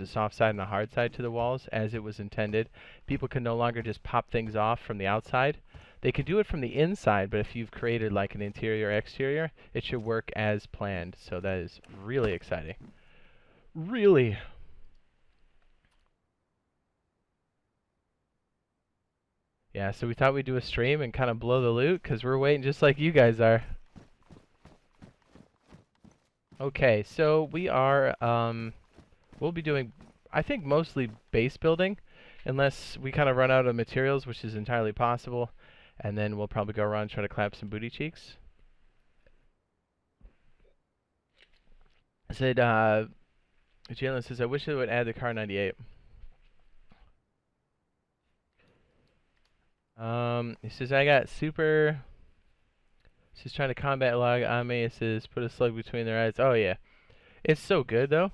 a soft side and a hard side to the walls as it was intended. People can no longer just pop things off from the outside. They can do it from the inside, but if you've created like an interior or exterior, it should work as planned. So that is really exciting. Really. Yeah, so we thought we'd do a stream and kind of blow the loot because we're waiting just like you guys are. Okay, so we are, we'll be doing, I think, mostly base building, unless we kind of run out of materials, which is entirely possible. And then we'll probably go around and try to clap some booty cheeks. I said, Jalen says, I wish they would add the Car 98. He says, I got super... She's trying to combat log on me. It says, put a slug between their eyes. Oh, yeah. It's so good, though.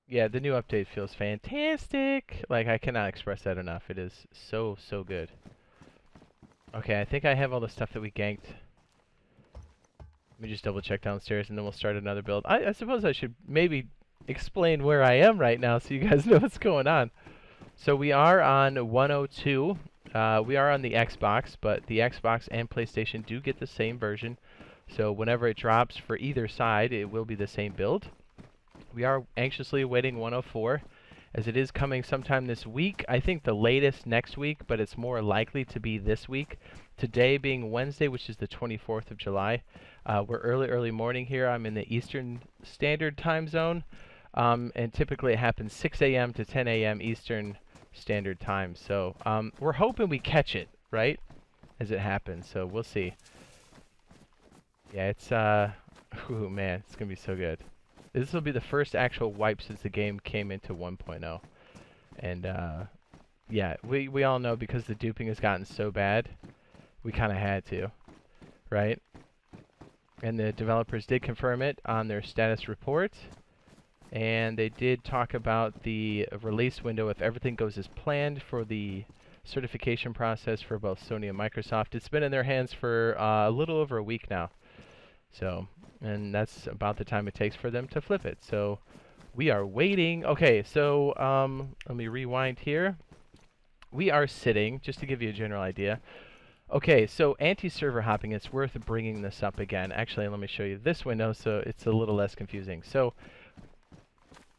Yeah, the new update feels fantastic. Like, I cannot express that enough. It is so, so good. Okay, I think I have all the stuff that we ganked. Let me just double check downstairs, and then we'll start another build. I suppose I should maybe explain where I am right now so you guys know what's going on. So we are on 102. We are on the Xbox, but the Xbox and PlayStation do get the same version. So whenever it drops for either side, it will be the same build. We are anxiously awaiting 104, as it is coming sometime this week. I think the latest next week, but it's more likely to be this week. Today being Wednesday, which is the 24th of July. We're early morning here. I'm in the Eastern Standard Time Zone, and typically it happens 6 a.m. to 10 a.m. Eastern Standard Time. So we're hoping we catch it, right, as it happens. So we'll see. Yeah, it's, ooh, man, it's going to be so good. This will be the first actual wipe since the game came into 1.0. And, yeah, we all know because the duping has gotten so bad, we kind of had to, right? And the developers did confirm it on their status report. And they did talk about the release window if everything goes as planned for the certification process for both Sony and Microsoft. It's been in their hands for a little over a week now. So, and that's about the time it takes for them to flip it. So, we are waiting. Okay, so let me rewind here. We are sitting, just to give you a general idea. Okay, so anti-server hopping, it's worth bringing this up again. Actually, let me show you this window so it's a little less confusing. So,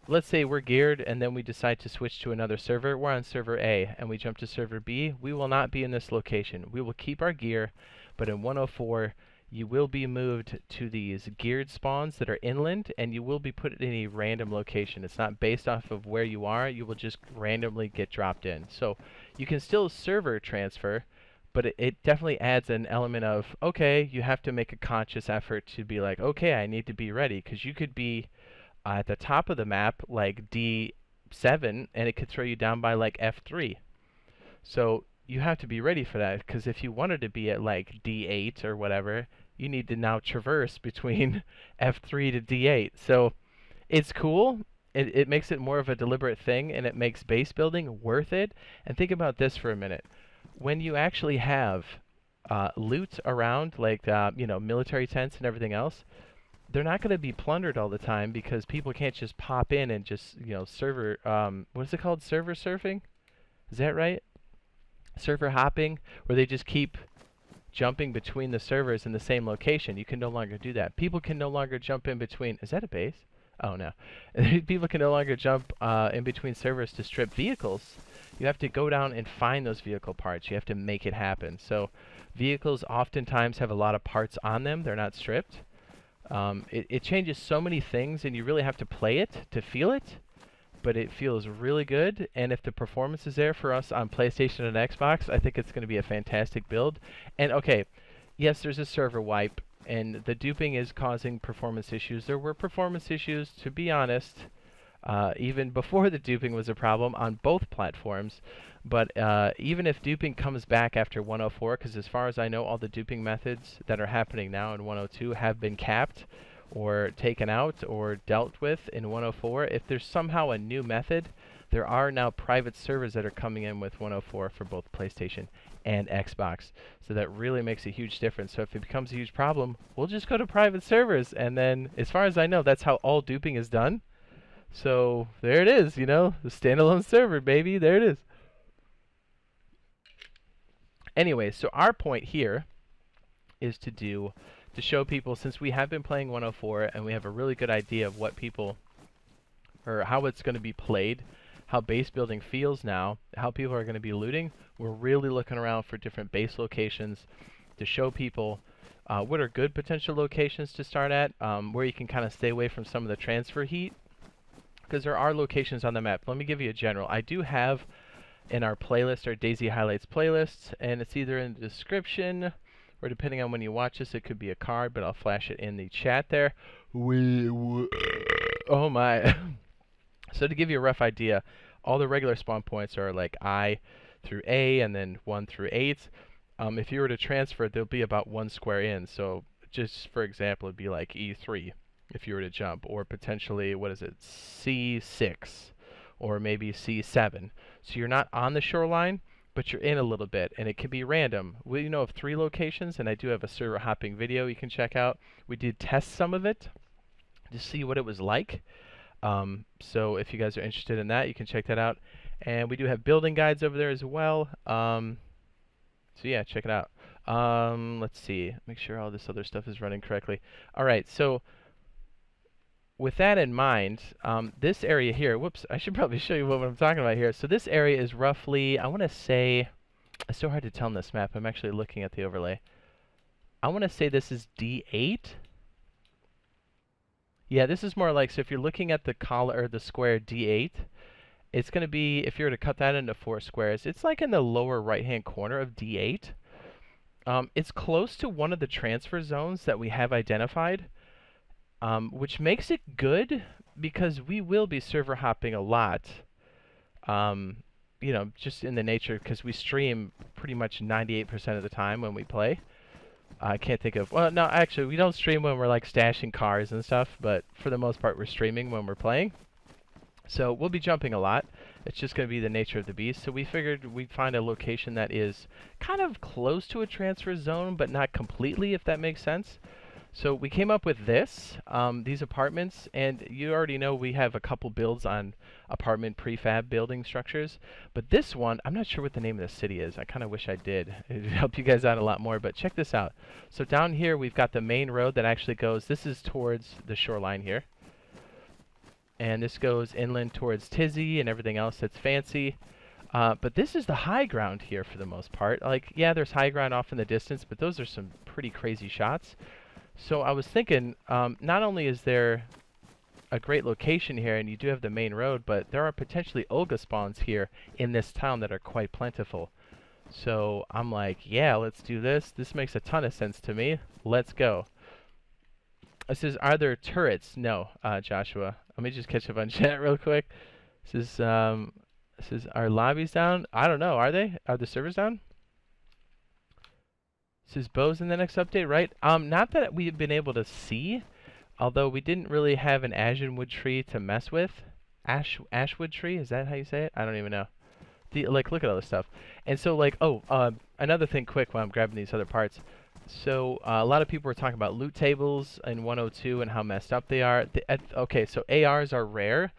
let's say we're geared and then we decide to switch to another server. We're on server A and we jump to server B. We will not be in this location. We will keep our gear, but in 104, you will be moved to these geared spawns that are inland, and you will be put in a random location. It's not based off of where you are. You will just randomly get dropped in. So you can still server transfer, but it definitely adds an element of, okay, you have to make a conscious effort to be like, okay, I need to be ready, because you could be at the top of the map, like D7, and it could throw you down by like F3. So you have to be ready for that, because if you wanted to be at like D8 or whatever, you need to now traverse between F3 to D8. So it's cool. It makes it more of a deliberate thing, and it makes base building worth it. And think about this for a minute. When you actually have loot around, like you know, military tents and everything else, they're not going to be plundered all the time because people can't just pop in and just, you know, server, what is it called? Server surfing? Is that right? Server hopping, where they just keep jumping between the servers in the same location. You can no longer do that. People can no longer jump in between. Is that a base? Oh, no. People can no longer jump in between servers to strip vehicles. You have to go down and find those vehicle parts. You have to make it happen. So vehicles oftentimes have a lot of parts on them. They're not stripped. It changes so many things, and you really have to play it to feel it. But it feels really good, and if the performance is there for us on PlayStation and Xbox, I think it's going to be a fantastic build. And okay, yes, there's a server wipe, and the duping is causing performance issues. There were performance issues, to be honest, even before the duping was a problem on both platforms. But even if duping comes back after 104, because as far as I know, all the duping methods that are happening now in 102 have been capped. or taken out or dealt with in 104. If there's somehow a new method, there are now private servers that are coming in with 104 for both PlayStation and Xbox. So that really makes a huge difference. So if it becomes a huge problem, we'll just go to private servers. And then, as far as I know, that's how all duping is done. So there it is, you know, the standalone server, baby. There it is. Anyway, so our point here is to show people, since we have been playing 104 and we have a really good idea of what people, or how it's going to be played, how base building feels now, how people are going to be looting, we're really looking around for different base locations to show people what are good potential locations to start at, where you can kind of stay away from some of the transfer heat, because there are locations on the map. Let me give you a general. I do have in our playlist, our DayZ Highlights playlist, and it's either in the description, or depending on when you watch this, it could be a card, but I'll flash it in the chat there. Oh my. So to give you a rough idea, all the regular spawn points are like I through A and then 1 through 8. If you were to transfer, there'll be about 1 square in. So just for example, it'd be like E3 if you were to jump, or potentially, what is it, C6, or maybe C7. So you're not on the shoreline, but you're in a little bit, and it can be random. We know of 3 locations, and I do have a server hopping video you can check out. We did test some of it to see what it was like. So if you guys are interested in that, you can check that out. And we do have building guides over there as well. So yeah, check it out. Let's see, make sure all this other stuff is running correctly. All right, so with that in mind, this area here, whoops, I should probably show you what I'm talking about here. So this area is roughly, I want to say, it's so hard to tell on this map. I'm actually looking at the overlay. I want to say this is D8. Yeah, this is more like, so if you're looking at the or the square D8, it's going to be, if you were to cut that into 4 squares, it's like in the lower right-hand corner of D8. It's close to one of the transfer zones that we have identified. Which makes it good because we will be server hopping a lot. You know, just in the nature, because we stream pretty much 98% of the time when we play. I can't think of, well, no, actually, we don't stream when we're like stashing cars and stuff, but for the most part, we're streaming when we're playing. So we'll be jumping a lot. It's just going to be the nature of the beast. So we figured we'd find a location that is kind of close to a transfer zone, but not completely, if that makes sense. So we came up with this, these apartments, and you already know we have a couple builds on apartment prefab building structures. But this one, I'm not sure what the name of the city is. I kind of wish I did. It would help you guys out a lot more, but check this out. So down here, we've got the main road that actually goes, this is towards the shoreline here. And this goes inland towards Tizzy and everything else that's fancy. But this is the high ground here for the most part. Like, yeah, there's high ground off in the distance, but those are some pretty crazy shots. So I was thinking, not only is there a great location here, and you do have the main road, but there are potentially Olga spawns here in this town that are quite plentiful. So I'm like, yeah, let's do this. This makes a ton of sense to me. Let's go. It says, are there turrets? No, Joshua. Let me just catch up on chat real quick. This is, are lobbies down? I don't know. Are they? Are the servers down? This is bows in the next update, right? Not that we've been able to see, although we didn't really have an Ashwood tree to mess with. Ashwood tree? Is that how you say it? I don't even know. Like, look at all this stuff. And so, like, another thing quick while I'm grabbing these other parts. So, a lot of people were talking about loot tables in 102 and how messed up they are. Okay, so ARs are rare,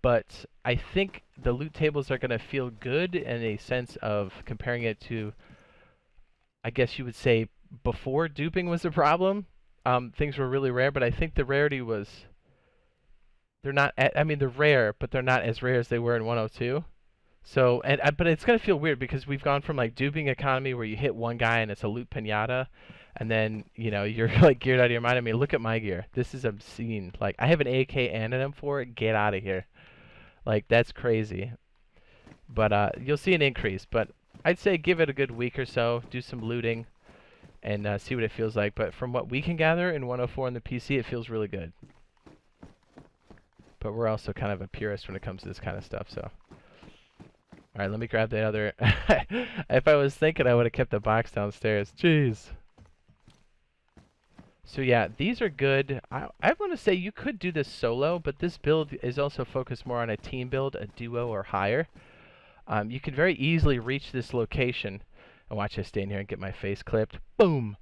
but I think the loot tables are going to feel good in a sense of comparing it to, I guess you would say, before duping was a problem. Things were really rare, but I think the rarity was, they're not, I mean, they're rare, but they're not as rare as they were in 102. So, but it's going to feel weird because we've gone from like duping economy where you hit one guy and it's a loot pinata, and then, you know, you're like geared out of your mind. I mean, look at my gear. This is obscene. Like, I have an AK and an M4. Get out of here. Like, that's crazy. But you'll see an increase. But I'd say give it a good week or so. Do some looting and see what it feels like. But from what we can gather in 104 on the PC, it feels really good. But we're also kind of a purist when it comes to this kind of stuff, so. Alright, let me grab the other. If I was thinking, I would have kept the box downstairs. Jeez. So yeah, these are good. I want to say you could do this solo, but this build is also focused more on a team build, a duo or higher. You can very easily reach this location. And watch, I stay in here and get my face clipped. Boom!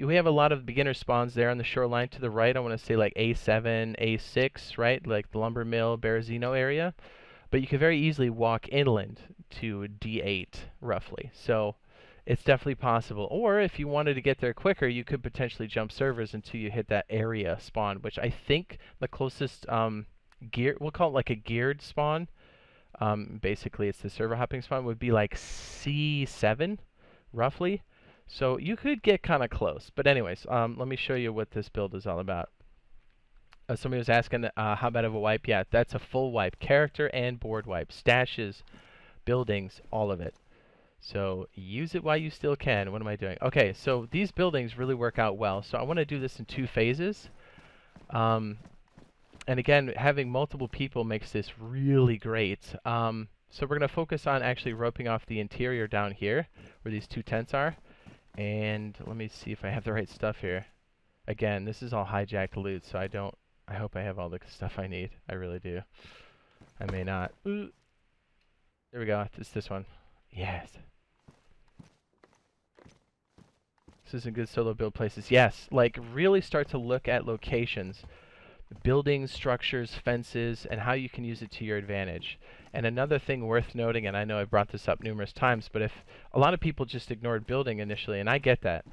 We have a lot of beginner spawns there on the shoreline to the right. I want to say like A7, A6, right? Like the Lumber Mill, Berezino area. But you can very easily walk inland to D8, roughly. So it's definitely possible. Or if you wanted to get there quicker, you could potentially jump servers until you hit that area spawn, which I think the closest we'll call it like a geared spawn. Basically, it's the server hopping spawn would be like C7, roughly. So you could get kind of close. But anyways, let me show you what this build is all about. Somebody was asking how bad of a wipe. Yeah, that's a full wipe. Character and board wipe. Stashes, buildings, all of it. So use it while you still can. What am I doing? Okay, so these buildings really work out well. So I want to do this in 2 phases. And again, having multiple people makes this really great. So we're going to focus on actually roping off the interior down here, where these 2 tents are. And let me see if I have the right stuff here. Again, this is all hijacked loot, so I hope I have all the stuff I need. I really do. I may not. Ooh. There we go. It's this one. Yes. This is a good solo build places. Yes, like really start to look at locations, buildings, structures, fences, and how you can use it to your advantage. And another thing worth noting, and I know I brought this up numerous times, but if a lot of people just ignored building initially, and I get that,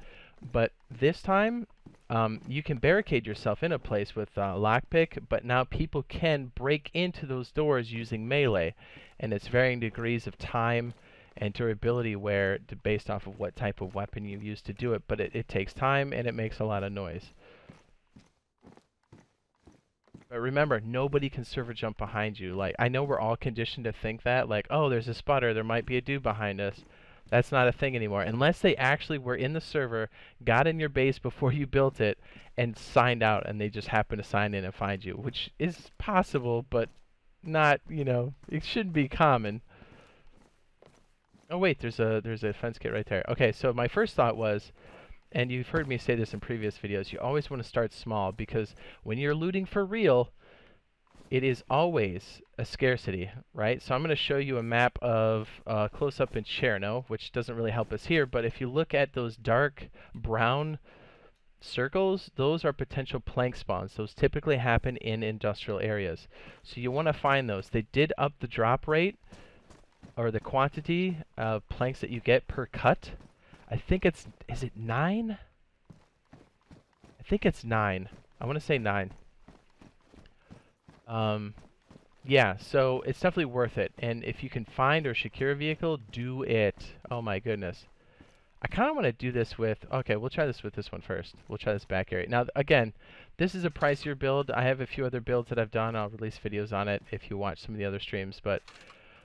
but this time you can barricade yourself in a place with lockpick, but now people can break into those doors using melee, and it's varying degrees of time and durability based off of what type of weapon you use to do it, but it takes time and it makes a lot of noise. But remember, nobody can server jump behind you. Like, I know we're all conditioned to think that, like, oh, there's a spotter, there might be a dude behind us. That's not a thing anymore. Unless they actually were in the server, got in your base before you built it, and signed out, and they just happen to sign in and find you, which is possible, but not, it shouldn't be common. Oh wait, there's a fence kit right there. Okay, so my first thought was, and you've heard me say this in previous videos, you always want to start small, because when you're looting for real, it is always a scarcity, right? So I'm going to show you a map of close-up in Cherno, which doesn't really help us here, but if you look at those dark brown circles, those are potential plank spawns. Those typically happen in industrial areas. So you want to find those. They did up the drop rate, or the quantity of planks that you get per cut. I think is it 9? I think it's 9. I want to say 9. Yeah, so it's definitely worth it. And if you can find or secure a vehicle, do it. Oh my goodness. I kind of want to do this with, okay, we'll try this with this one first. We'll try this back area. Now, again, this is a pricier build. I have a few other builds that I've done. I'll release videos on it if you watch some of the other streams, but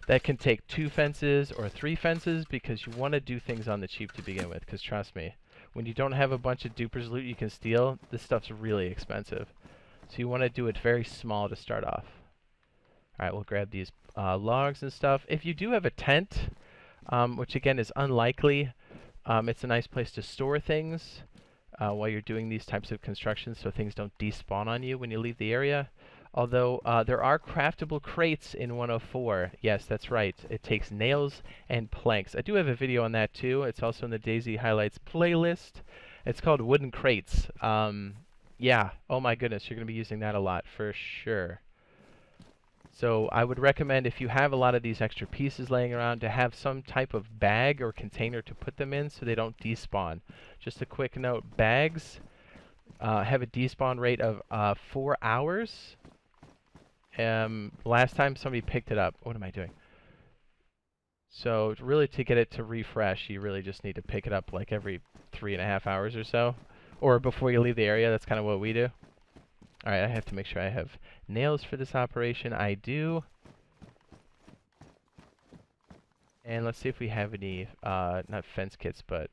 that can take 2 fences or 3 fences because you want to do things on the cheap to begin with, because trust me, when you don't have a bunch of dupers loot you can steal, this stuff's really expensive. So you want to do it very small to start off. Alright, we'll grab these logs and stuff. If you do have a tent, which again is unlikely, it's a nice place to store things while you're doing these types of constructions so things don't despawn on you when you leave the area. Although there are craftable crates in 104. Yes, that's right. It takes nails and planks. I do have a video on that too. It's also in the DayZ Highlights playlist. It's called Wooden Crates. Yeah, oh my goodness, you're going to be using that a lot for sure. So I would recommend, if you have a lot of these extra pieces laying around, to have some type of bag or container to put them in so they don't despawn. Just a quick note, bags have a despawn rate of 4 hours. Last time somebody picked it up. What am I doing? So really, to get it to refresh, you really just need to pick it up like every 3.5 hours or so. Or before you leave the area. That's kind of what we do. Alright, I have to make sure I have nails for this operation. I do. And let's see if we have any, not fence kits, but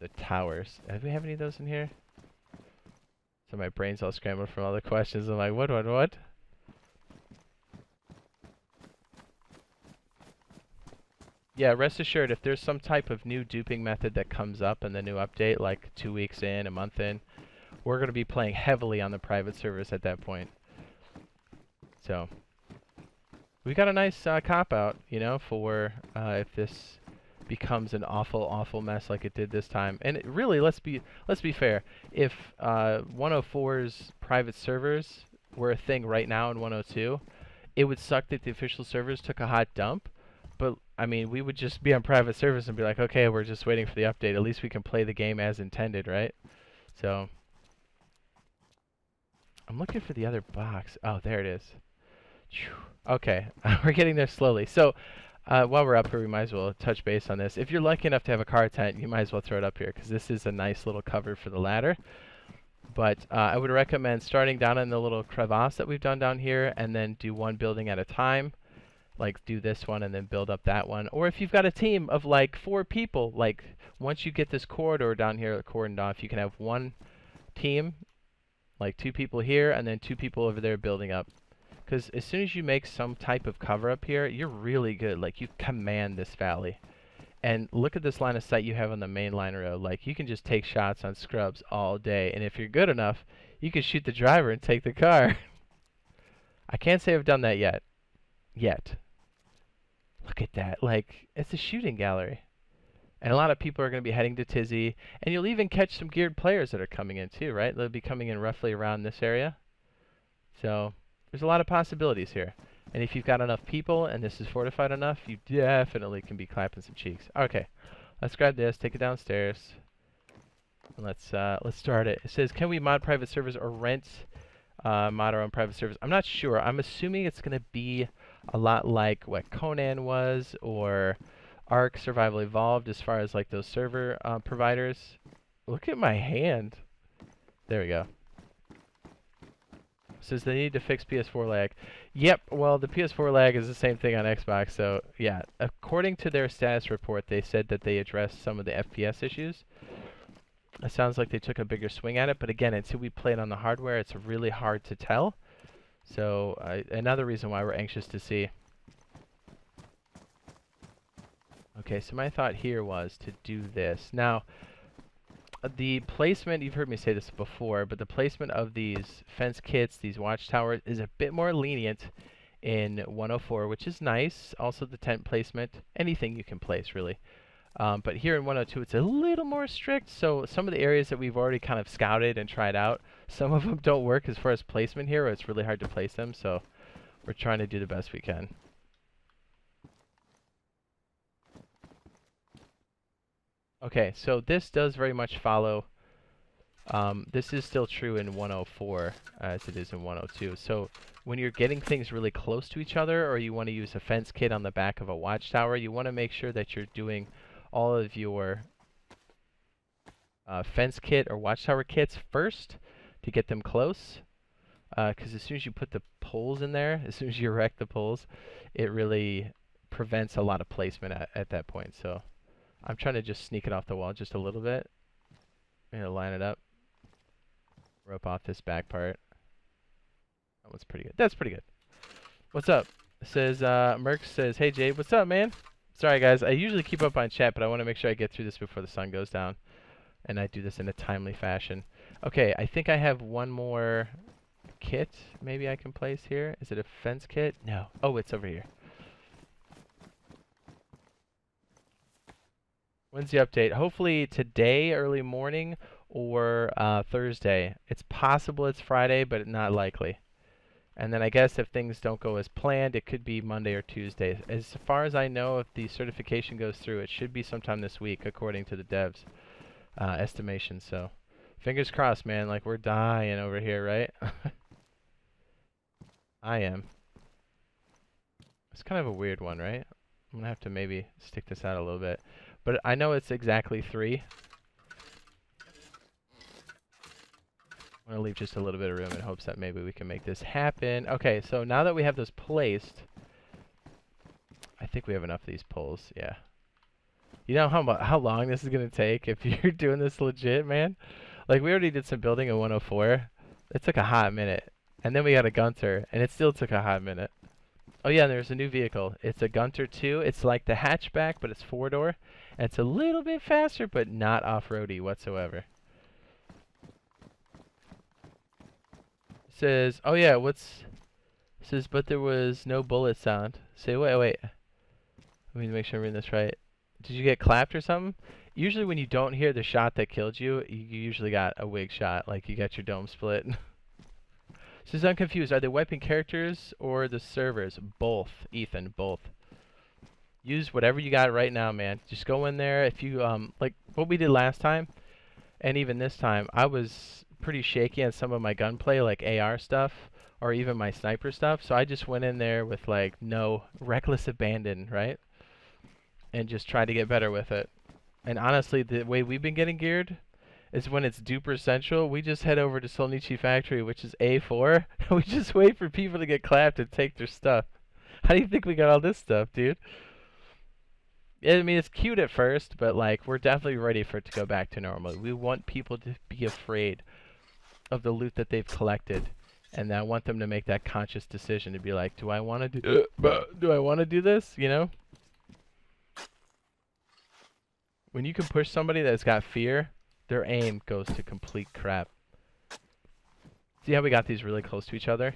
the towers. Do we have any of those in here? So my brain's all scrambled from all the questions. I'm like, what? Yeah, rest assured, if there's some type of new duping method that comes up in the new update, like 2 weeks in, a month in, we're going to be playing heavily on the private servers at that point. So, we got a nice cop-out, you know, for if this becomes an awful, awful mess like it did this time. And really, let's be fair. If 104's private servers were a thing right now in 102, it would suck that the official servers took a hot dump. But I mean, we would just be on private servers and be like, okay, we're just waiting for the update. At least we can play the game as intended, right? So, I'm looking for the other box. Oh, there it is. Okay, we're getting there slowly. So, while we're up here, we might as well touch base on this. If you're lucky enough to have a car tent, you might as well throw it up here, because this is a nice little cover for the ladder. But I would recommend starting down in the little crevasse that we've done down here, and then do one building at a time. Like, do this one and then build up that one. Or if you've got a team of, like, 4 people, like, once you get this corridor down here cordoned off, you can have one team, like 2 people here, and then 2 people over there building up. Because as soon as you make some type of cover up here, you're really good. Like, you command this valley. And look at this line of sight you have on the main line road. Like, you can just take shots on scrubs all day. And if you're good enough, you can shoot the driver and take the car. I can't say I've done that yet. Look at that. Like, it's a shooting gallery. And a lot of people are going to be heading to Tizzy. And you'll even catch some geared players that are coming in too, right? They'll be coming in roughly around this area. So there's a lot of possibilities here. And if you've got enough people and this is fortified enough, you definitely can be clapping some cheeks. Okay, let's grab this, take it downstairs, and let's start it. It says, can we mod private servers or rent mod our own private servers? I'm not sure. I'm assuming it's going to be a lot like what Conan was, or Ark Survival Evolved, as far as like those server providers. Look at my hand. There we go. Says they need to fix Ps4 lag. Yep, well, the Ps4 lag is the same thing on Xbox, so yeah. According to their status report, they said that they addressed some of the FPS issues. It sounds like they took a bigger swing at it, but again, until we play it on the hardware, it's really hard to tell. So, another reason why we're anxious to see. Okay, so my thought here was to do this. Now, the placement, you've heard me say this before, but the placement of these fence kits, these watchtowers, is a bit more lenient in 104, which is nice. Also the tent placement, anything you can place, really. But here in 102, it's a little more strict, so some of the areas that we've already kind of scouted and tried out, some of them don't work as far as placement here, or it's really hard to place them, so we're trying to do the best we can. Okay, so this does very much follow. This is still true in 104 as it is in 102. So when you're getting things really close to each other, or you want to use a fence kit on the back of a watchtower, you want to make sure that you're doing all of your fence kit or watchtower kits first to get them close. Because as soon as you put the poles in there, as soon as you erect the poles, it really prevents a lot of placement at that point. So I'm trying to just sneak it off the wall just a little bit. I'm going to line it up. Rope off this back part. That one's pretty good. That's pretty good. What's up? It says, Merc says, hey Jade, what's up, man? Sorry guys, I usually keep up on chat, but I want to make sure I get through this before the sun goes down. And I do this in a timely fashion. Okay, I think I have one more kit maybe I can place here. Is it a fence kit? No. Oh, it's over here. When's the update? Hopefully today, early morning, or Thursday. It's possible it's Friday, but not likely. And then I guess if things don't go as planned, it could be Monday or Tuesday. As far as I know, if the certification goes through, it should be sometime this week, according to the devs' estimation. So, fingers crossed, man. Like, we're dying over here, right? I am. It's kind of a weird one, right? I'm going to have to maybe stick this out a little bit. But I know it's exactly 3. I'm going to leave just a little bit of room in hopes that maybe we can make this happen. Okay, so now that we have those placed, I think we have enough of these poles, yeah. You know how long this is going to take if you're doing this legit, man? Like, we already did some building in 104. It took a hot minute. And then we got a Gunter, and it still took a hot minute. Oh yeah, there's a new vehicle. It's a Gunter 2. It's like the hatchback, but it's 4-door. And it's a little bit faster, but not off-roady whatsoever. It says, oh yeah, what's... It says, but there was no bullet sound. Say, wait. Let me make sure I'm reading this right. Did you get clapped or something? Usually when you don't hear the shot that killed you, you usually got a wig shot, like you got your dome split. Says, I'm confused. Are they wiping characters or the servers? Both, Ethan, both. Use whatever you got right now, man. Just go in there. If you, like what we did last time, and even this time, I was pretty shaky on some of my gunplay, like AR stuff, or even my sniper stuff, so I just went in there with, like, no reckless abandon, right? And just tried to get better with it. And honestly, the way we've been getting geared is when it's duper central, we just head over to Solnichi Factory, which is A4, and we just wait for people to get clapped and take their stuff. How do you think we got all this stuff, dude? I mean, it's cute at first, but, like, we're definitely ready for it to go back to normal. We want people to be afraid of the loot that they've collected, and I want them to make that conscious decision to be like, do I want to do this, you know? When you can push somebody that's got fear, their aim goes to complete crap. See how we got these really close to each other?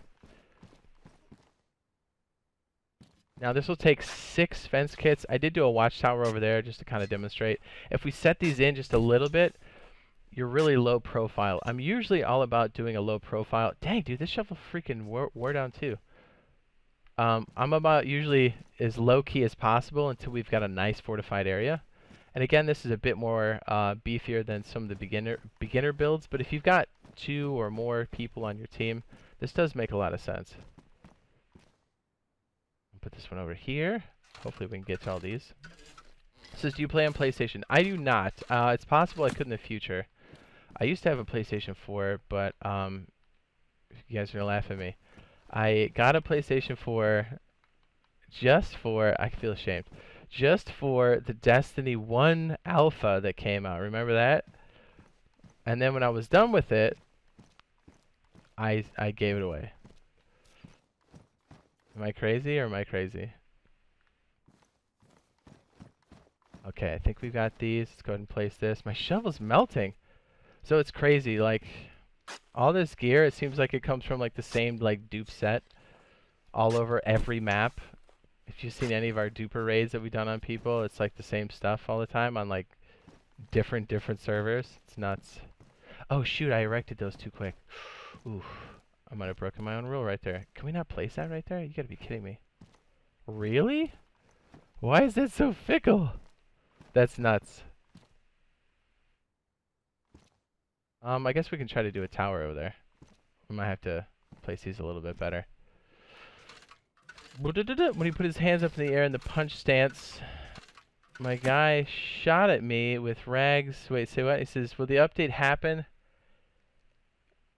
Now this will take 6 fence kits. I did do a watchtower over there just to kind of demonstrate. If we set these in just a little bit, you're really low profile. I'm usually all about doing a low profile. Dang, dude, this shovel freaking wore down too. I'm about usually as low key as possible until we've got a nice fortified area. And again, this is a bit more beefier than some of the beginner builds, but if you've got 2 or more people on your team, this does make a lot of sense. Put this one over here. Hopefully we can get to all these. It says, do you play on PlayStation? I do not. It's possible I could in the future. I used to have a PlayStation 4, but you guys are going to laugh at me. I got a PlayStation 4 just for, I feel ashamed, just for the Destiny 1 alpha that came out. Remember that? And then when I was done with it, I gave it away. Am I crazy or am I crazy? Okay, I think we've got these. Let's go ahead and place this. My shovel's melting. So it's crazy, like, all this gear, it seems like it comes from, like, the same, like, dupe set all over every map. If you've seen any of our duper raids that we've done on people, it's, like, the same stuff all the time on, like, different servers. It's nuts. Oh, shoot, I erected those too quick. Oof. I might have broken my own rule right there. Can we not place that right there? You gotta be kidding me. Really? Why is that so fickle? That's nuts. I guess we can try to do a tower over there. We might have to place these a little bit better. When he put his hands up in the air in the punch stance, my guy shot at me with rags. Wait, say what? He says, will the update happen?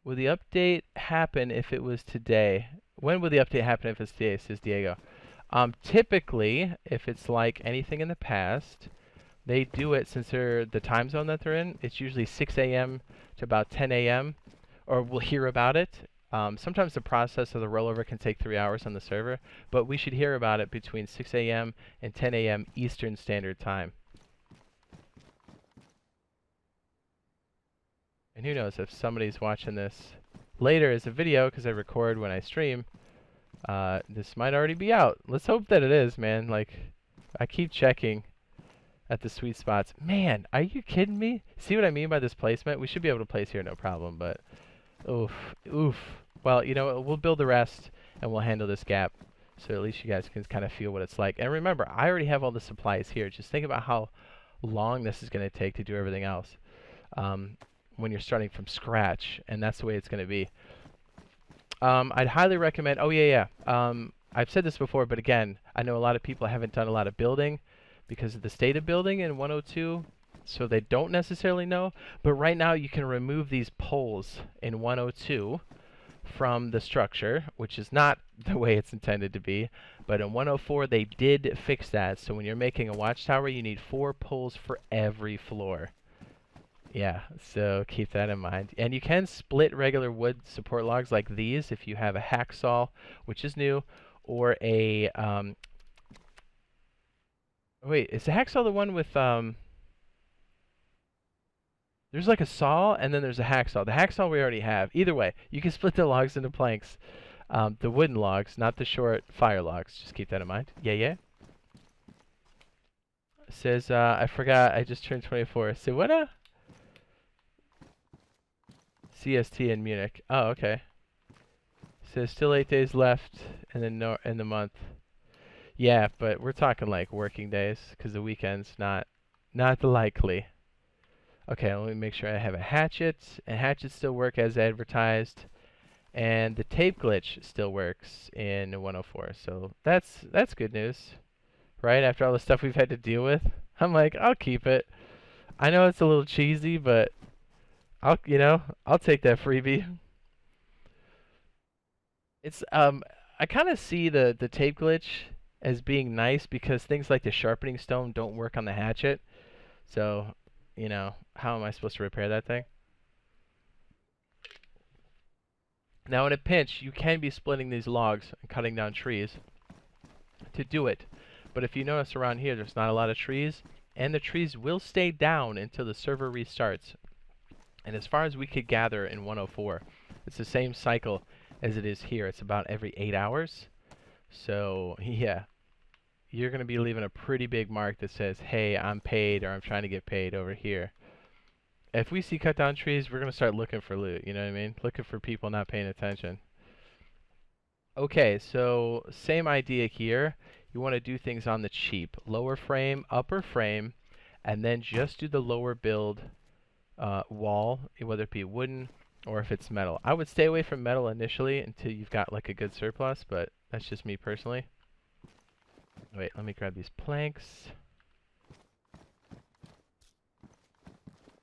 Will the update happen if it was today? When will the update happen if it's today, says Diego. Typically, if it's like anything in the past, they do it since they're the time zone that they're in. It's usually 6 a.m. to about 10 a.m. or we'll hear about it. Sometimes the process of the rollover can take 3 hours on the server, but we should hear about it between 6 a.m. and 10 a.m. Eastern Standard Time. And who knows, if somebody's watching this later as a video, because I record when I stream, this might already be out. Let's hope that it is, man. Like, I keep checking at the sweet spots. Man, are you kidding me? See what I mean by this placement? We should be able to place here, no problem, but oof. Well, you know, we'll build the rest, and we'll handle this gap, so at least you guys can kind of feel what it's like. And remember, I already have all the supplies here. Just think about how long this is going to take to do everything else. When you're starting from scratch, and that's the way it's going to be. I'd highly recommend, I've said this before, but again, I know a lot of people haven't done a lot of building because of the state of building in 102, so they don't necessarily know, but right now you can remove these poles in 102 from the structure, which is not the way it's intended to be, but in 104 they did fix that, so when you're making a watchtower, you need 4 poles for every floor. Yeah, so keep that in mind. And you can split regular wood support logs like these if you have a hacksaw, which is new, or a wait, is the hacksaw the one with there's like a saw and then there's a hacksaw. The hacksaw we already have. Either way, you can split the logs into planks. The wooden logs, not the short fire logs. Just keep that in mind. Yeah, yeah. It says, I forgot, I just turned 24. So what? CST in Munich. Oh, okay. It says still 8 days left in the month. Yeah, but we're talking like working days, because the weekend's not likely. Okay, let me make sure I have a hatchet. And hatchets still work as advertised. And the tape glitch still works in 104. So that's good news. Right? After all the stuff we've had to deal with. I'm like, I'll keep it. I know it's a little cheesy, but I'll take that freebie. It's I kind of see the tape glitch as being nice because things like the sharpening stone don't work on the hatchet. So, how am I supposed to repair that thing? Now in a pinch, you can be splitting these logs and cutting down trees to do it. But if you notice around here, there's not a lot of trees, and the trees will stay down until the server restarts. And as far as we could gather in 104, it's the same cycle as it is here. It's about every 8 hours. So, yeah, you're going to be leaving a pretty big mark that says, hey, I'm paid, or I'm trying to get paid over here. If we see cut down trees, we're going to start looking for loot, you know what I mean? Looking for people not paying attention. Okay, so same idea here. You want to do things on the cheap. Lower frame, upper frame, and then just do the lower build wall, whether it be wooden or if it's metal. I would stay away from metal initially until you've got like a good surplus, but that's just me personally. Wait, let me grab these planks.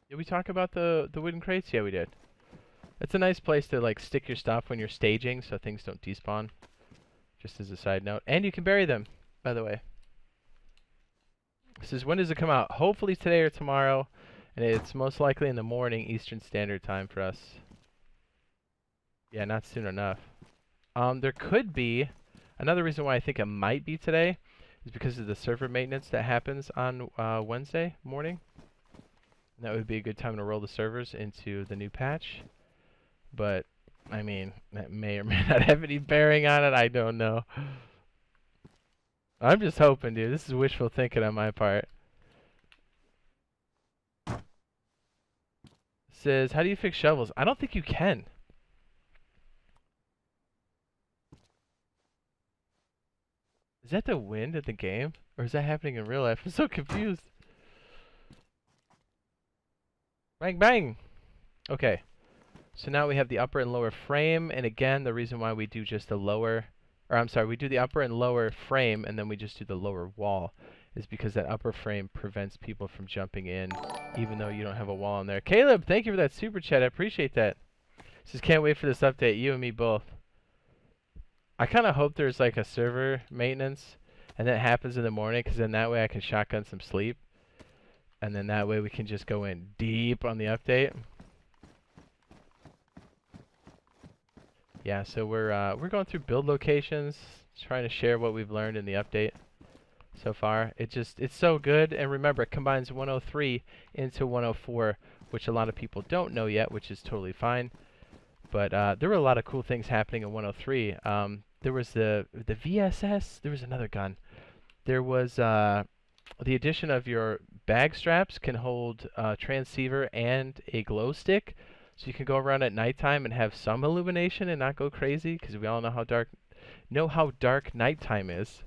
Did we talk about the wooden crates? Yeah, we did. It's a nice place to like stick your stuff when you're staging so things don't despawn. Just as a side note. And you can bury them, by the way. This is when does it come out? Hopefully today or tomorrow. And it's most likely in the morning Eastern Standard Time for us. Yeah, not soon enough. There could be another reason why I think it might be today is because of the server maintenance that happens on Wednesday morning. And that would be a good time to roll the servers into the new patch. But, I mean, that may or may not have any bearing on it. I don't know. I'm just hoping, dude. This is wishful thinking on my part. Says, how do you fix shovels? I don't think you can. Is that the wind at the game? Or is that happening in real life? I'm so confused. Bang, bang! Okay. So now we have the upper and lower frame. And again, the reason why we do just the lower... Or I'm sorry, we do the upper and lower frame and then we just do the lower wall is because that upper frame prevents people from jumping in even though you don't have a wall on there. Caleb, thank you for that super chat. I appreciate that. Just can't wait for this update. You and me both. I kind of hope there's like a server maintenance and that happens in the morning because then that way I can shotgun some sleep. And then that way we can just go in deep on the update. Yeah, so we're going through build locations, trying to share what we've learned in the update so far. It's so good, and remember, it combines 103 into 104, which a lot of people don't know yet, which is totally fine. But there were a lot of cool things happening in 103. There was the VSS. There was another gun. There was the addition of your bag straps can hold a transceiver and a glow stick. So you can go around at nighttime and have some illumination and not go crazy, because we all know how dark nighttime is.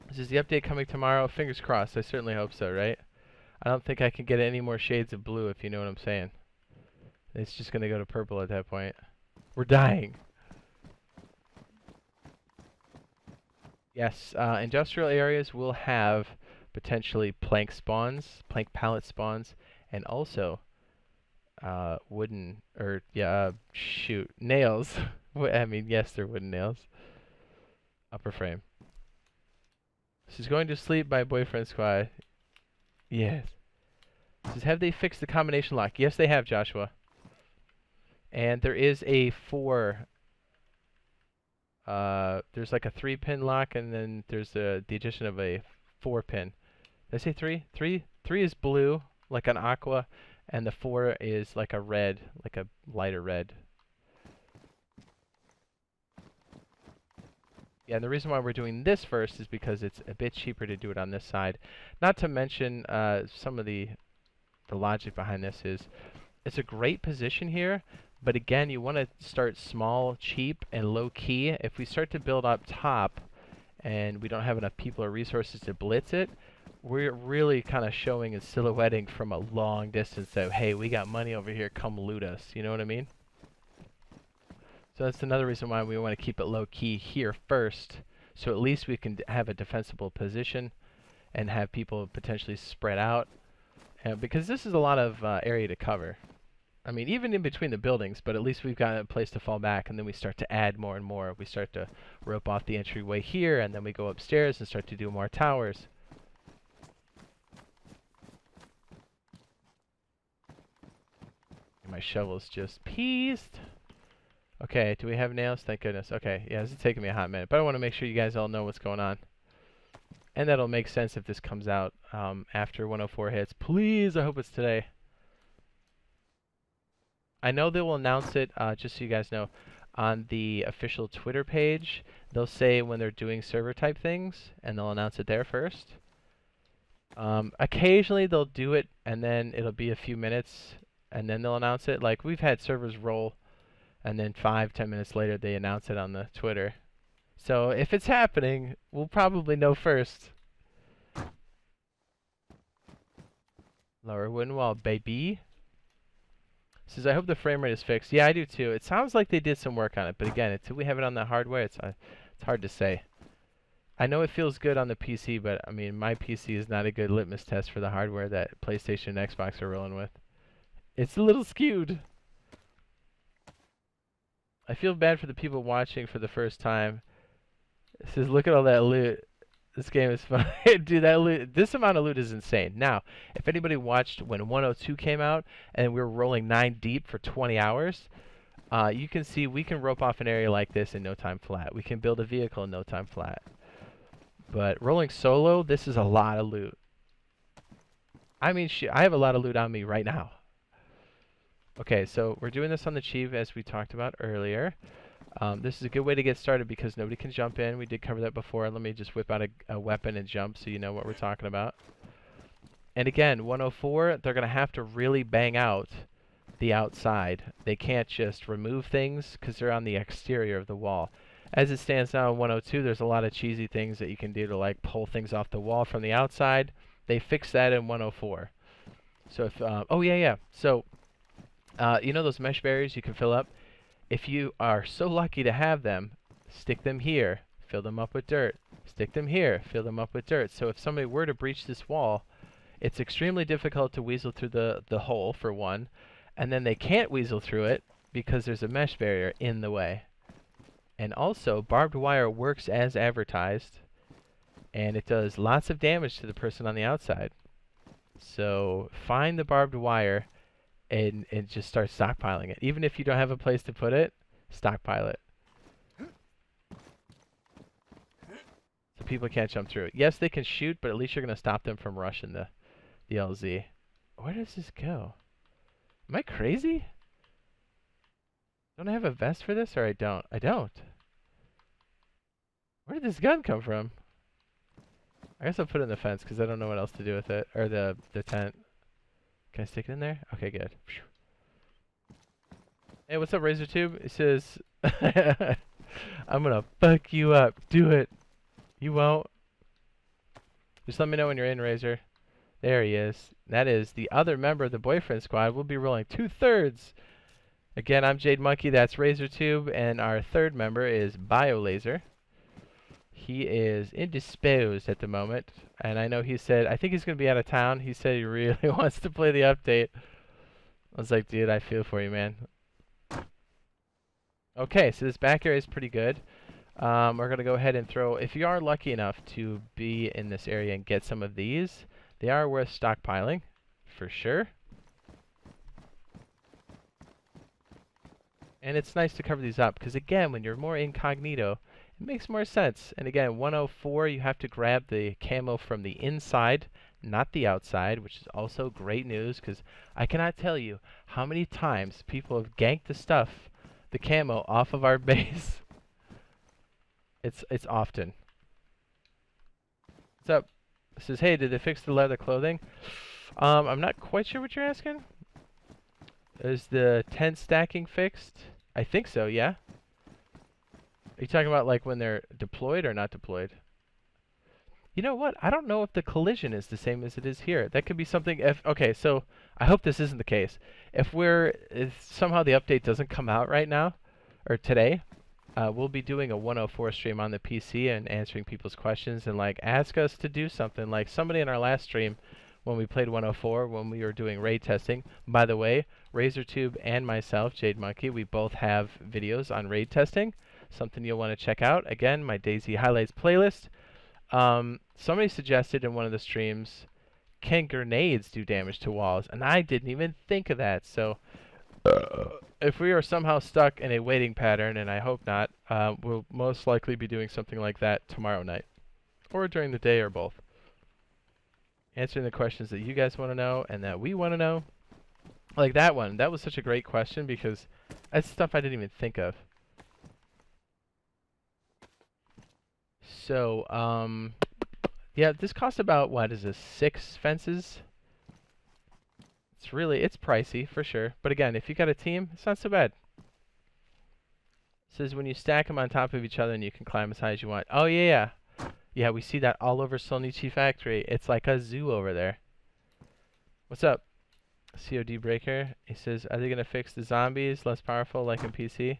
This is the update coming tomorrow. Fingers crossed. I certainly hope so, right? I don't think I can get any more shades of blue, if you know what I'm saying. It's just going to go to purple at that point. We're dying. Yes, industrial areas will have potentially plank spawns, plank pallet spawns, and also wooden, or nails. I mean, yes, they're wooden nails. Upper frame. She's going to sleep by BoiFriendSquad. Yes. Says, have they fixed the combination lock? Yes, they have, Joshua. And there is a 4 There's like a 3-pin lock, and then there's the addition of a 4-pin. Did I say 3? 3 is blue, like an aqua, and the 4 is like a red, like a lighter red. Yeah, and the reason why we're doing this first is because it's a bit cheaper to do it on this side. Not to mention some of the logic behind this is it's a great position here, but again, you want to start small, cheap, and low key. If we start to build up top and we don't have enough people or resources to blitz it, we're really kind of showing and silhouetting from a long distance that, hey, we got money over here, come loot us. You know what I mean? So that's another reason why we want to keep it low key here first, so at least we can have a defensible position and have people potentially spread out. Because this is a lot of area to cover. I mean, even in between the buildings, but at least we've got a place to fall back, and then we start to add more and more. We start to rope off the entryway here, and then we go upstairs and start to do more towers. My shovel's just pieced. Okay, do we have nails? Thank goodness. Okay, yeah, this is taking me a hot minute, but I want to make sure you guys all know what's going on. And that'll make sense if this comes out after 104 hits. Please, I hope it's today. I know they will announce it, just so you guys know, on the official Twitter page. They'll say when they're doing server type things, and they'll announce it there first. Occasionally they'll do it, and then it'll be a few minutes, and then they'll announce it. Like, we've had servers roll, and then 5-10 minutes later they announce it on the Twitter. So if it's happening, we'll probably know first. Lower wooden wall, baby. Says, I hope the frame rate is fixed. Yeah, I do too. It sounds like they did some work on it, but again, until we have it on the hardware, it's hard to say. I know it feels good on the PC, but I mean, my PC is not a good litmus test for the hardware that PlayStation and Xbox are rolling with. It's a little skewed. I feel bad for the people watching for the first time. It says, look at all that loot. This game is fun. Dude, that loot, this amount of loot is insane. Now, if anybody watched when 102 came out and we were rolling 9 deep for 20 hours, you can see we can rope off an area like this in no time flat. We can build a vehicle in no time flat. But rolling solo, this is a lot of loot. I mean, I have a lot of loot on me right now. Okay, so we're doing this on the cheap as we talked about earlier. This is a good way to get started because nobody can jump in. We did cover that before. Let me just whip out a weapon and jump so you know what we're talking about. And again, 104, they're going to have to really bang out the outside. They can't just remove things because they're on the exterior of the wall. As it stands now in 102, there's a lot of cheesy things that you can do to like pull things off the wall from the outside. They fixed that in 104. So if, oh yeah. So, you know those mesh barriers you can fill up? If you are so lucky to have them, stick them here, fill them up with dirt. Stick them here, fill them up with dirt. So if somebody were to breach this wall, it's extremely difficult to weasel through the hole, for one. And then they can't weasel through it because there's a mesh barrier in the way. And also, barbed wire works as advertised, and it does lots of damage to the person on the outside. So find the barbed wire and just start stockpiling it. Even if you don't have a place to put it, stockpile it. So people can't jump through it. Yes, they can shoot, but at least you're going to stop them from rushing the LZ. Where does this go? Am I crazy? Don't I have a vest for this, or I don't? I don't. Where did this gun come from? I guess I'll put it in the fence because I don't know what else to do with it. Or the tent. Can I stick it in there? Okay, good. Hey, what's up, RazorTube? It says, I'm gonna fuck you up. Do it. You won't. Just let me know when you're in, Razor. There he is. That is the other member of the Boyfriend Squad. We'll be rolling 2/3. Again, I'm Jade Monkey. That's RazorTube. And our third member is BioLazer. He is indisposed at the moment, and I know he said, I think he's going to be out of town. He said he really wants to play the update. I was like, dude, I feel for you, man. Okay, so this back area is pretty good. We're going to go ahead and throw, if you are lucky enough to be in this area and get some of these, they are worth stockpiling, for sure. And it's nice to cover these up, because again, when you're more incognito, it makes more sense. And again, 104, you have to grab the camo from the inside, not the outside, which is also great news because I cannot tell you how many times people have ganked the stuff, the camo, off of our base. It's often. What's up? It says, hey, did they fix the leather clothing? I'm not quite sure what you're asking. Is the tent stacking fixed? I think so, yeah. Are you talking about like when they're deployed or not deployed? You know what? I don't know if the collision is the same as it is here. That could be something okay, so I hope this isn't the case. If somehow the update doesn't come out right now, or today, we'll be doing a 104 stream on the PC and answering people's questions and like ask us to do something. Like somebody in our last stream when we played 104, when we were doing raid testing. By the way, RazorTube and myself, Jade Monkey, we both have videos on raid testing. Something you'll want to check out. Again, my DayZ highlights playlist. Somebody suggested in one of the streams, can grenades do damage to walls? And I didn't even think of that. So if we are somehow stuck in a waiting pattern, and I hope not, we'll most likely be doing something like that tomorrow night. Or during the day, or both. Answering the questions that you guys want to know and that we want to know. Like that one. That was such a great question because that's stuff I didn't even think of. So, yeah, this costs about, what is this, 6 fences? It's pricey, for sure. But again, if you got a team, it's not so bad. It says when you stack them on top of each other and you can climb as high as you want. Oh, yeah. Yeah, we see that all over Solnichi Factory. It's like a zoo over there. What's up? COD Breaker. He says, are they going to fix the zombies less powerful like in PC?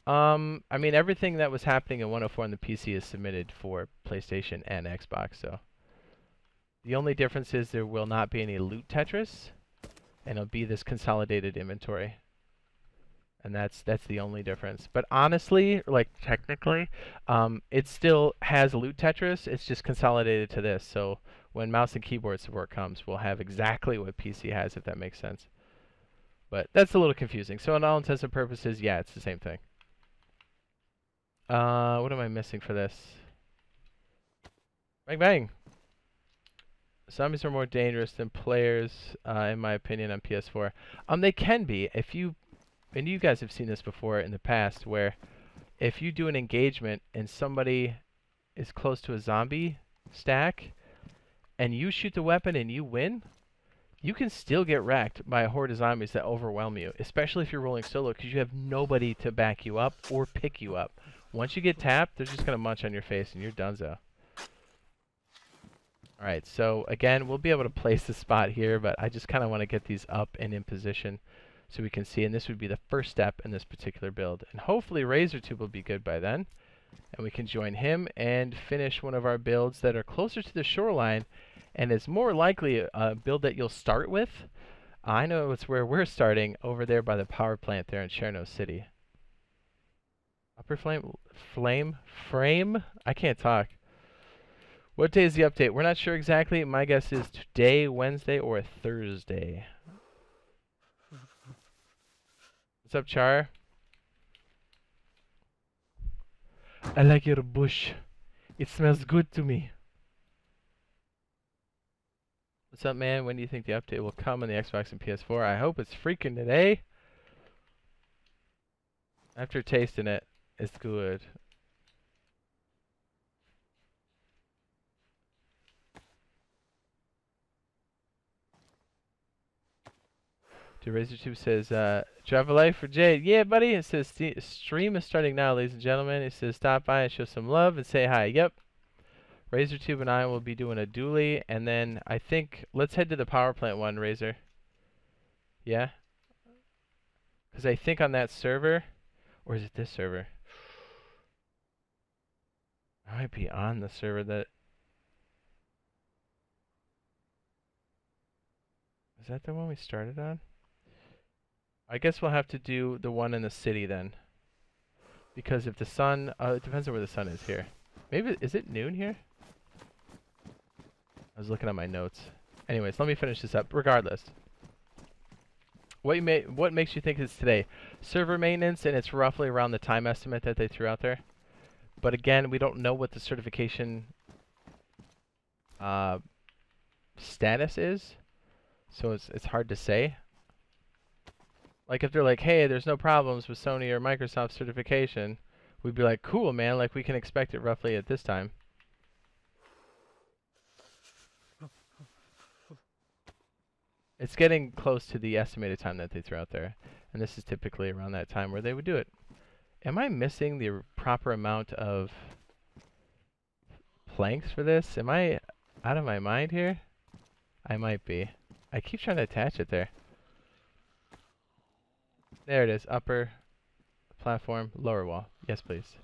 I mean, everything that was happening in 104 on the PC is submitted for PlayStation and Xbox, so. The only difference is there will not be any loot Tetris, and it'll be this consolidated inventory. And that's the only difference. But honestly, like technically, it still has loot Tetris, it's just consolidated to this. So when mouse and keyboard support comes, we'll have exactly what PC has, if that makes sense. But that's a little confusing. So in all intents and purposes, yeah, it's the same thing. What am I missing for this? Bang bang! Zombies are more dangerous than players, in my opinion, on PS4. They can be. And you guys have seen this before in the past, where if you do an engagement and somebody is close to a zombie stack, and you shoot the weapon and you win, you can still get wrecked by a horde of zombies that overwhelm you, especially if you're rolling solo, because you have nobody to back you up or pick you up. Once you get tapped, they're just going to munch on your face and you're donezo. Alright, so again, we'll be able to place the spot here, but I just kind of want to get these up and in position so we can see, and this would be the first step in this particular build. And hopefully RazorTube will be good by then, and we can join him and finish one of our builds that are closer to the shoreline, and is more likely a build that you'll start with. I know it's where we're starting, over there by the power plant there in Cherno City. Upper frame? I can't talk. What day is the update? We're not sure exactly. My guess is today, Wednesday, or Thursday. What's up, Char? I like your bush. It smells good to me. What's up, man? When do you think the update will come on the Xbox and PS4? I hope it's freaking today. After tasting it, it's good. RazorTube says, drive a life for Jade. Yeah, buddy. It says, stream is starting now, ladies and gentlemen. It says, stop by and show some love and say hi. Yep. RazorTube and I will be doing a dually, and then I think, let's head to the power plant one, Razor. Yeah? Because I think on that server, or is it this server? I might be on the server that... Is that the one we started on? I guess we'll have to do the one in the city then. Because if the sun... it depends on where the sun is here. Maybe... Is it noon here? I was looking at my notes. Anyways, let me finish this up. Regardless. What makes you think it's today? Server maintenance, and it's roughly around the time estimate that they threw out there. But again, we don't know what the certification status is, so it's hard to say. Like if they're like, hey, there's no problems with Sony or Microsoft certification, we'd be like, cool, man, like we can expect it roughly at this time. It's getting close to the estimated time that they throw out there, and this is typically around that time where they would do it. Am I missing the proper amount of planks for this? Am I out of my mind here? I might be. I keep trying to attach it there. There it is. Upper platform, lower wall. Yes, please.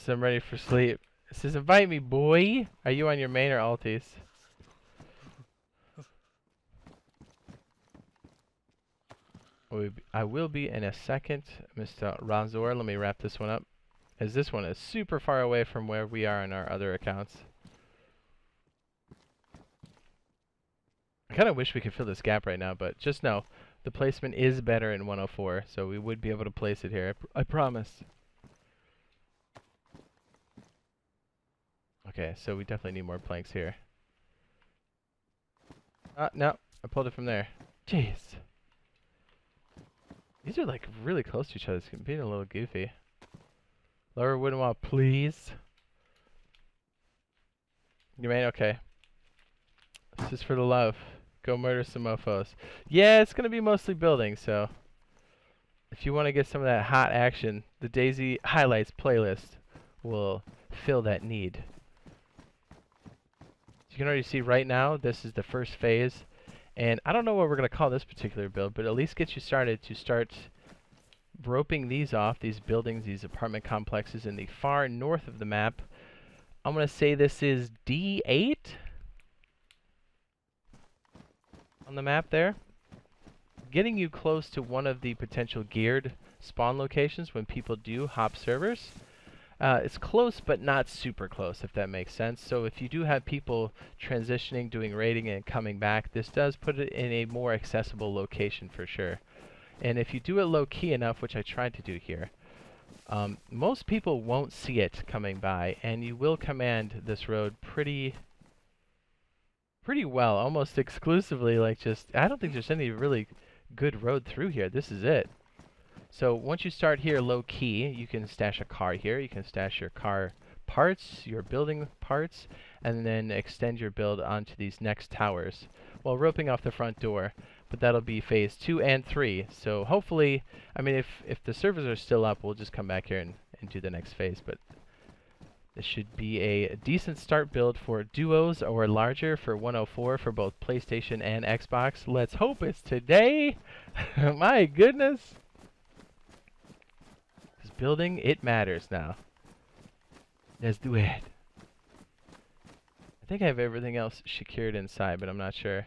So I'm ready for sleep. It says, invite me, boy. Are you on your main or alties? I will be in a second, Mr. Razor. Let me wrap this one up, as this one is super far away from where we are in our other accounts. I kind of wish we could fill this gap right now, but just know the placement is better in 104, so we would be able to place it here. I promise. Okay, so we definitely need more planks here. No, I pulled it from there. Jeez. These are like really close to each other. It's being a little goofy. Lower wooden wall, please. You mean? Okay. This is for the love. Go murder some mofos. Yeah, it's going to be mostly building, so if you want to get some of that hot action, the DayZ Highlights playlist will fill that need. You can already see right now, this is the first phase. And I don't know what we're going to call this particular build, but at least get you started to start roping these off, these buildings, these apartment complexes in the far north of the map. I'm going to say this is D8 on the map there. Getting you close to one of the potential geared spawn locations when people do hop servers. It's close, but not super close, if that makes sense. So if you do have people transitioning, doing raiding, and coming back, this does put it in a more accessible location for sure. And if you do it low-key enough, which I tried to do here, most people won't see it coming by, and you will command this road pretty well, almost exclusively. Like I don't think there's any really good road through here. This is it. So once you start here low-key, you can stash a car here. You can stash your car parts, your building parts, and then extend your build onto these next towers while roping off the front door. But that'll be phase 2 and 3. So hopefully, I mean, if the servers are still up, we'll just come back here and do the next phase. But this should be a decent start build for duos or larger for 104 for both PlayStation and Xbox. Let's hope it's today. My goodness. Building, it matters now. Let's do it. I think I have everything else secured inside, but I'm not sure.